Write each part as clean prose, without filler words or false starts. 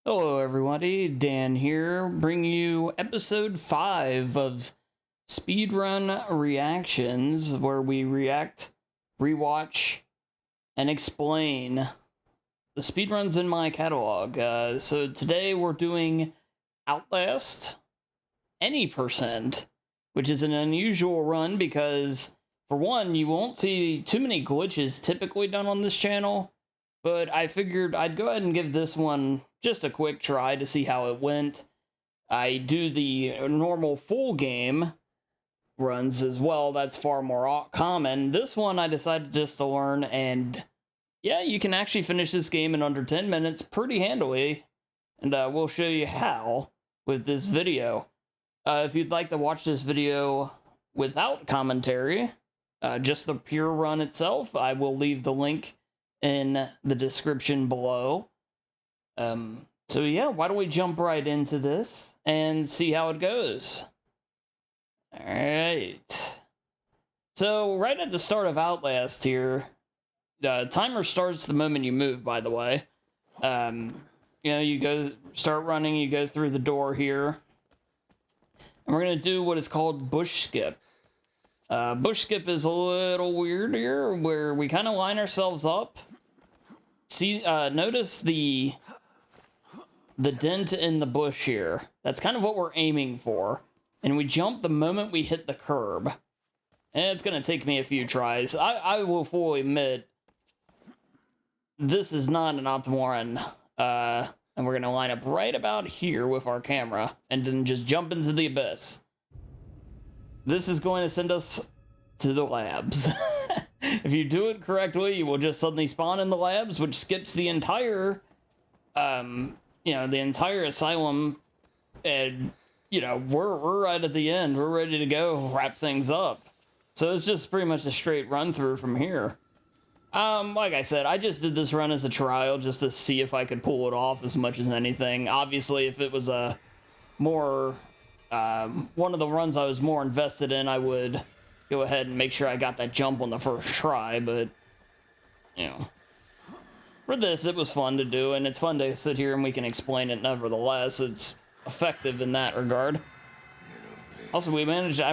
Hello, everybody. Dan here, bringing you episode 5 of Speedrun Reactions, where we react, rewatch, and explain the speedruns in my catalog. So today we're doing Outlast, any percent, which is an unusual run because, for one, you won't see too many glitches typically done on this channel. But I figured I'd go ahead and give this one just a quick try to see how it went. I do the normal full game runs as well. That's far more common. This one I decided just to learn, and yeah, you can actually finish this game in under 10 minutes pretty handily. And we'll show you how with this video. If you'd like to watch this video without commentary, just the pure run itself, I will leave the link in the description below. So yeah, why don't we jump right into this and see how it goes. Alright. So right at the start of Outlast here, the timer starts the moment you move, by the way. You start running, you go through the door here. And we're gonna do what is called bush skip. Bush skip is a little weird here, where we kind of line ourselves up. See, notice the dent in the bush here. That's kind of what we're aiming for. And we jump the moment we hit the curb. And it's going to take me a few tries. I will fully admit, this is not an optimal run. And we're going to line up right about here with our camera. And then just jump into the abyss. This is going to send us to the labs. If you do it correctly, you will just suddenly spawn in the labs, which skips the entire, the entire asylum, and, we're right at the end. We're ready to go wrap things up. So it's just pretty much a straight run through from here. Like I said, I just did this run as a trial just to see if I could pull it off as much as anything. Obviously, if it was a more, one of the runs I was more invested in, I would go ahead and make sure I got that jump on the first try, but, for this, it was fun to do, and it's fun to sit here and we can explain it nevertheless. It's effective in that regard. Also, I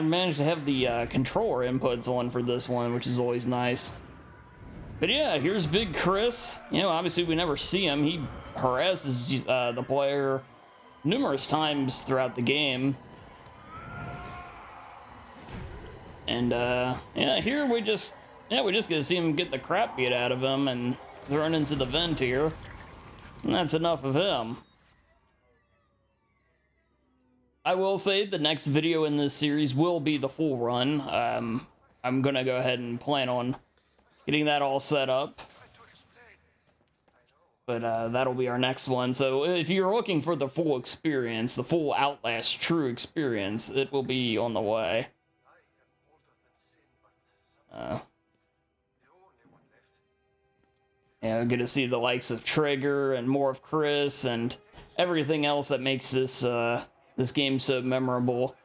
managed to have the controller inputs on for this one, which is always nice. But yeah, here's Big Chris. Obviously we never see him. He harasses the player numerous times throughout the game. And here we just get to see him get the crap beat out of him and thrown into the vent here. And that's enough of him. I will say the next video in this series will be the full run. I'm gonna go ahead and plan on getting that all set up. But that'll be our next one. So if you're looking for the full experience, the full Outlast true experience, it will be on the way. Get to see the likes of Trigger and more of Chris and everything else that makes this this game so memorable.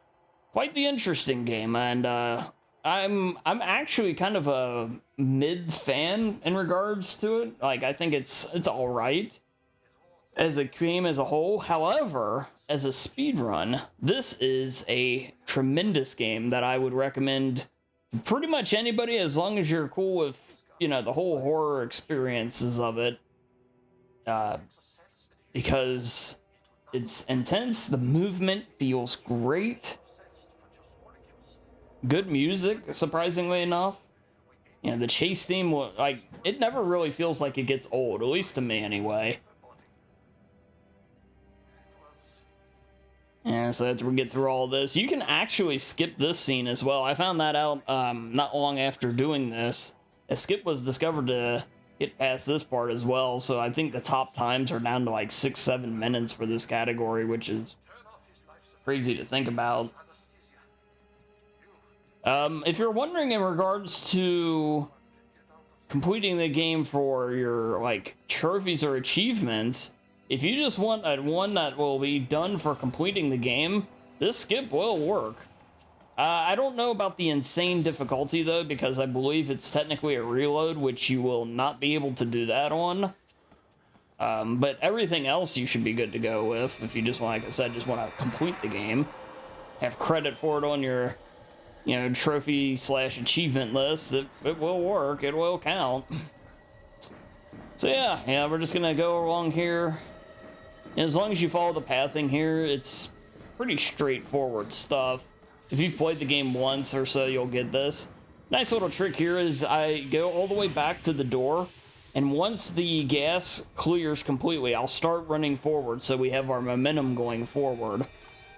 Quite the interesting game, and I'm actually kind of a mid fan in regards to it. Like, I think it's all right as a game as a whole. However, as a speedrun, this is a tremendous game that I would recommend pretty much anybody, as long as you're cool with, the whole horror experiences of it. Because it's intense, the movement feels great. Good music, surprisingly enough. The chase theme, it never really feels like it gets old, at least to me anyway. Yeah, so after we get through all this, you can actually skip this scene as well. I found that out not long after doing this. A skip was discovered to get past this part as well, so I think the top times are down to like 6-7 minutes for this category, which is crazy to think about. If you're wondering in regards to completing the game for your trophies or achievements, if you just want one that will be done for completing the game, this skip will work. I don't know about the insane difficulty though, because I believe it's technically a reload, which you will not be able to do that on. But everything else you should be good to go with if you just, like I said, just want to complete the game. Have credit for it on your, you know, trophy/achievement list. It will work. It will count. So yeah, we're just gonna go along here. And as long as you follow the pathing here, it's pretty straightforward stuff. If you've played the game once or so, you'll get this. Nice little trick here is I go all the way back to the door, and once the gas clears completely, I'll start running forward so we have our momentum going forward.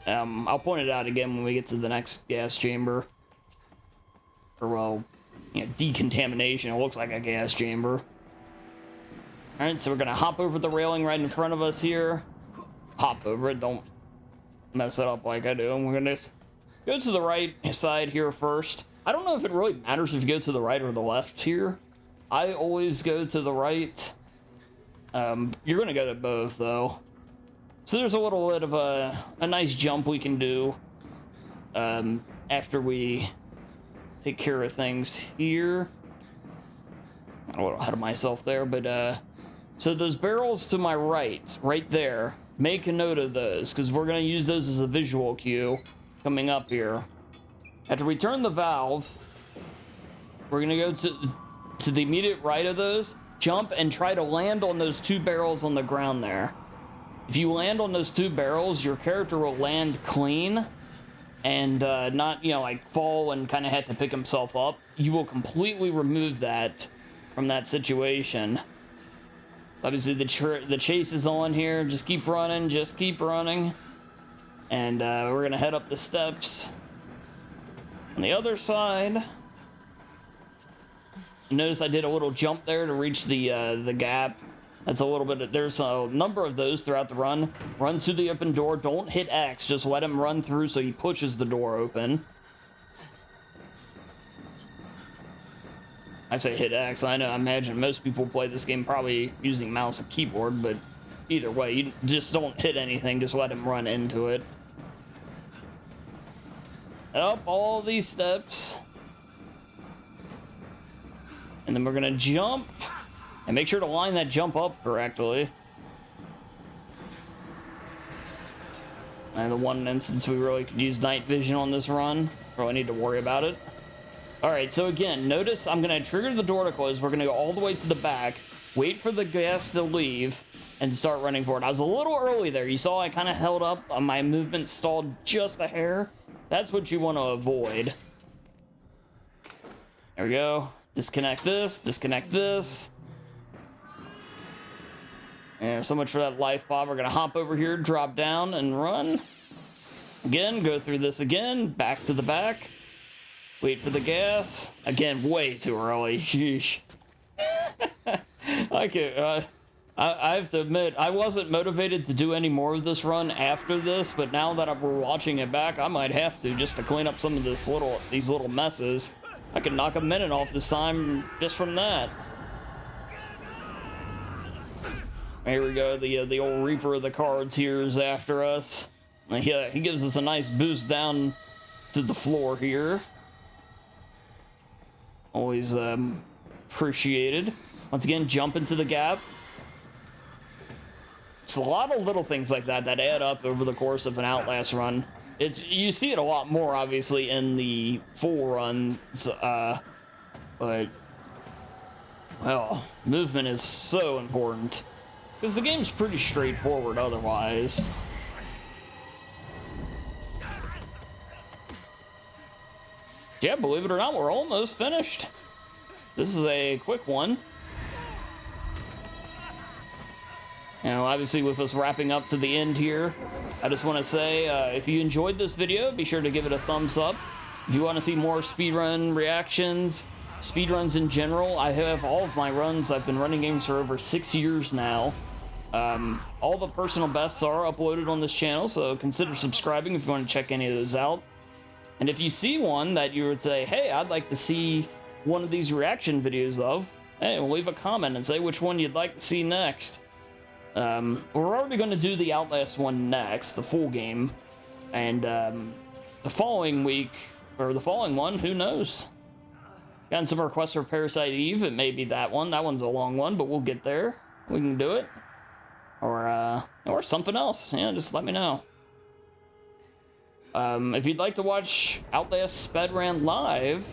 I'll point it out again when we get to the next gas chamber. Or, well, you know, decontamination. It looks like a gas chamber. Alright, so we're gonna hop over the railing right in front of us here. Hop over it, don't mess it up like I do. And we're gonna just go to the right side here first. I don't know if it really matters if you go to the right or the left here. I always go to the right. You're gonna go to both though. So there's a little bit of a nice jump we can do after we take care of things here. I'm a little ahead of myself there, but so those barrels to my right there, make a note of those because we're gonna use those as a visual cue coming up here. After we turn the valve, we're gonna go to the immediate right of those, jump and try to land on those 2 barrels on the ground there. If you land on those 2 barrels, your character will land clean and not, you know, like fall and kind of have to pick himself up. You will completely remove that from that situation. Obviously, the chase is on here. Just keep running. Just keep running. And we're going to head up the steps on the other side. Notice I did a little jump there to reach the gap. That's a little bit there's a number of those throughout the run. Run to the open door. Don't hit X. Just let him run through so he pushes the door open. I say hit X. I know, I imagine most people play this game probably using mouse and keyboard, but either way, you just don't hit anything. Just let him run into it. Up all these steps. And then we're gonna jump. And make sure to line that jump up correctly. And the one instance we really could use night vision on this run. Really need to worry about it. Alright, so again, notice I'm going to trigger the door to close. We're going to go all the way to the back. Wait for the gas to leave. And start running forward. I was a little early there. You saw I kind of held up. My movement stalled just a hair. That's what you want to avoid. There we go. Disconnect this. Disconnect this. And so much for that life pod. We're going to hop over here, drop down, and run. Again, go through this again. Back to the back. Wait for the gas. Again, way too early. Sheesh. I have to admit, I wasn't motivated to do any more of this run after this, but now that we're watching it back, I might have to just to clean up some of these little messes. I could knock a minute off this time just from that. Here we go, the old Reaper of the Cards here is after us. Yeah, he gives us a nice boost down to the floor here. Always appreciated. Once again, jump into the gap. It's a lot of little things like that that add up over the course of an Outlast run. You see it a lot more, obviously, in the full runs, but, well, movement is so important. Because the game's pretty straightforward otherwise. Yeah, believe it or not, we're almost finished. This is a quick one. You know, obviously with us wrapping up to the end here, I just want to say, if you enjoyed this video, be sure to give it a thumbs up. If you want to see more speedrun reactions, speedruns in general, I have all of my runs. I've been running games for over 6 years now. All the personal bests are uploaded on this channel, so consider subscribing if you want to check any of those out. And if you see one that you would say, hey, I'd like to see one of these reaction videos of, hey, leave a comment and say which one you'd like to see next. We're already going to do the Outlast one next, the full game. And the following week, or the following one, who knows? Gotten some requests for Parasite Eve. It may be that one. That one's a long one, but we'll get there. We can do it. or something else. Yeah, just let me know. If you'd like to watch Outlast Speedrun live,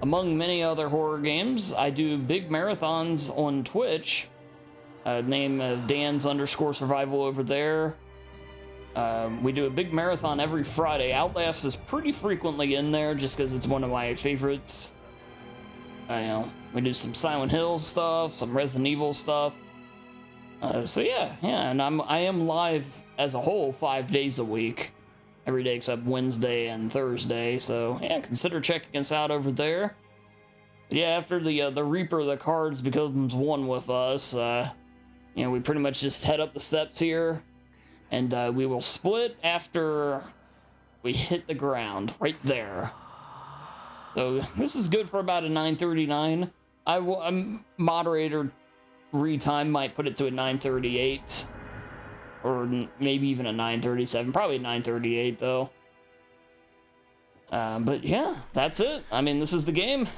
among many other horror games, I do big marathons on Twitch. Name Dan's _ survival over there. We do a big marathon every Friday. Outlast is pretty frequently in there just because it's one of my favorites. We do some Silent Hill stuff, some Resident Evil stuff. So yeah, and I am live as a whole 5 days a week. Every day except Wednesday and Thursday. So yeah, consider checking us out over there. But yeah, after the Reaper of the Cards becomes one with us, we pretty much just head up the steps here, and we will split after we hit the ground right there. So this is good for about a 9:39. Moderator retime might put it to a 9:38, or maybe even a 9:37. Probably 9:38 though. But yeah, that's it. I mean, this is the game.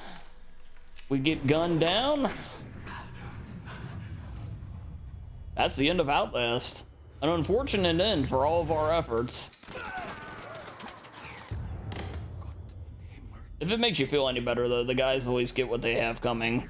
We get gunned down. That's the end of Outlast. An unfortunate end for all of our efforts. If it makes you feel any better, though, the guys at least get what they have coming.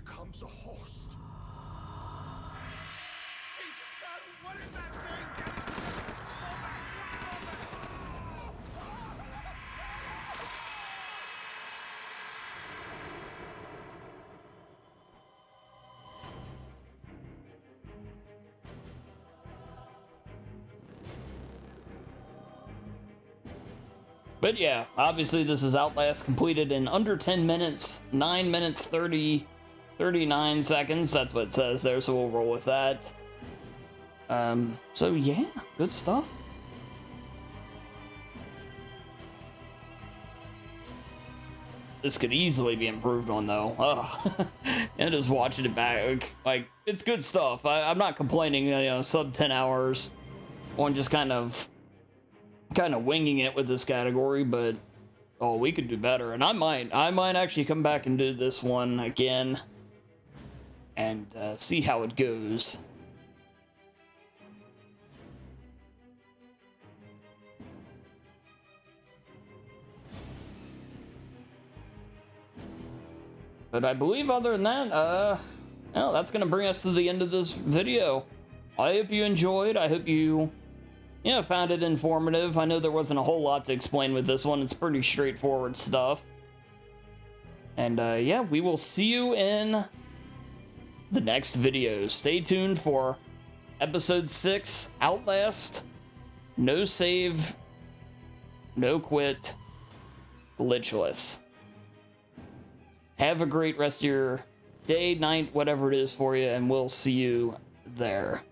But yeah, obviously this is Outlast completed in under 10 minutes, 9 minutes 39 seconds. That's what it says there, so we'll roll with that. So yeah, good stuff. This could easily be improved on though. Ugh. And just watching it back, like, it's good stuff. I'm not complaining, sub 10 hours on just kind of winging it with this category, but we could do better. And I might actually come back and do this one again and see how it goes. But I believe other than that, that's gonna bring us to the end of this video. I hope you enjoyed. I hope you found it informative. I know there wasn't a whole lot to explain with this one. It's pretty straightforward stuff. And we will see you in the next video. Stay tuned for episode 6, Outlast, no save, no quit, glitchless. Have a great rest of your day, night, whatever it is for you, and we'll see you there.